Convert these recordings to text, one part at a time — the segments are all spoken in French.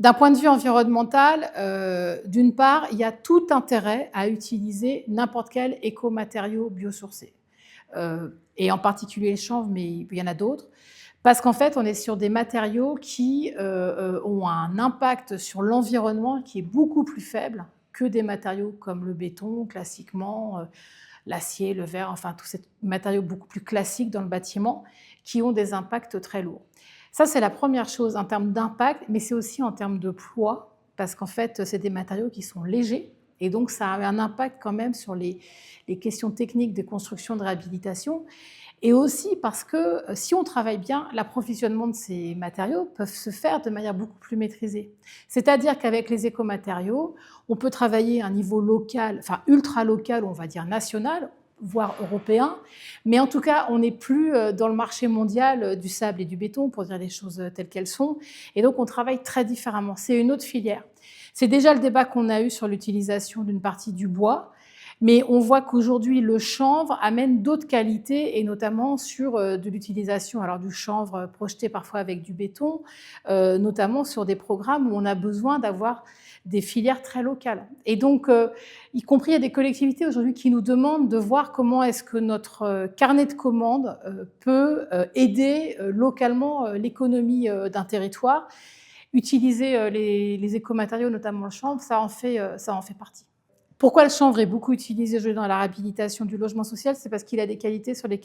D'un point de vue environnemental, d'une part, il y a tout intérêt à utiliser n'importe quel écomatériau biosourcé, et en particulier le chanvre, mais il y en a d'autres. Parce qu'en fait, on est sur des matériaux qui, ont un impact sur l'environnement qui est beaucoup plus faible que des matériaux comme le béton classiquement, l'acier, le verre, enfin tous ces matériaux beaucoup plus classiques dans le bâtiment qui ont des impacts très lourds. Ça, c'est la première chose en termes d'impact, mais c'est aussi en termes de poids, parce qu'en fait, c'est des matériaux qui sont légers et donc ça a un impact quand même sur les questions techniques des constructions de réhabilitation et aussi parce que si on travaille bien, l'approvisionnement de ces matériaux peuvent se faire de manière beaucoup plus maîtrisée. C'est-à-dire qu'avec les écomatériaux, on peut travailler à un niveau local, enfin ultra local, on va dire national, voire européen, mais en tout cas, on n'est plus dans le marché mondial du sable et du béton, pour dire les choses telles qu'elles sont, et donc on travaille très différemment. C'est une autre filière. C'est déjà le débat qu'on a eu sur l'utilisation d'une partie du bois, mais on voit qu'aujourd'hui, le chanvre amène d'autres qualités et notamment sur de l'utilisation alors du chanvre projeté parfois avec du béton, notamment sur des programmes où on a besoin d'avoir des filières très locales. Et donc, y compris, il y a des collectivités aujourd'hui qui nous demandent de voir comment est-ce que notre carnet de commandes peut aider localement l'économie d'un territoire. Utiliser les écomatériaux, notamment le chanvre, ça en fait partie. Pourquoi le chanvre est beaucoup utilisé aujourd'hui dans la réhabilitation du logement social? C'est parce qu'il a des qualités sur la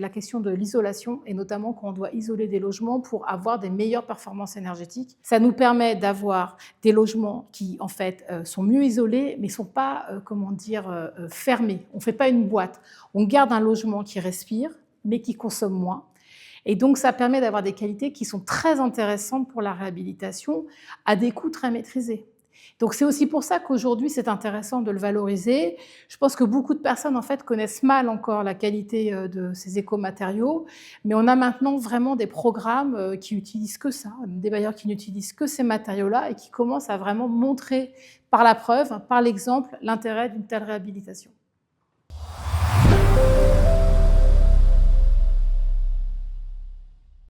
question de l'isolation et notamment quand on doit isoler des logements pour avoir des meilleures performances énergétiques. Ça nous permet d'avoir des logements qui, en fait, sont mieux isolés, mais ne sont pas, fermés. On ne fait pas une boîte. On garde un logement qui respire, mais qui consomme moins. Et donc, ça permet d'avoir des qualités qui sont très intéressantes pour la réhabilitation à des coûts très maîtrisés. Donc c'est aussi pour ça qu'aujourd'hui, c'est intéressant de le valoriser. Je pense que beaucoup de personnes, en fait, connaissent mal encore la qualité, de ces écomatériaux, mais on a maintenant vraiment des programmes, qui utilisent que ça, des bailleurs qui n'utilisent que ces matériaux-là et qui commencent à vraiment montrer par la preuve, par l'exemple, l'intérêt d'une telle réhabilitation.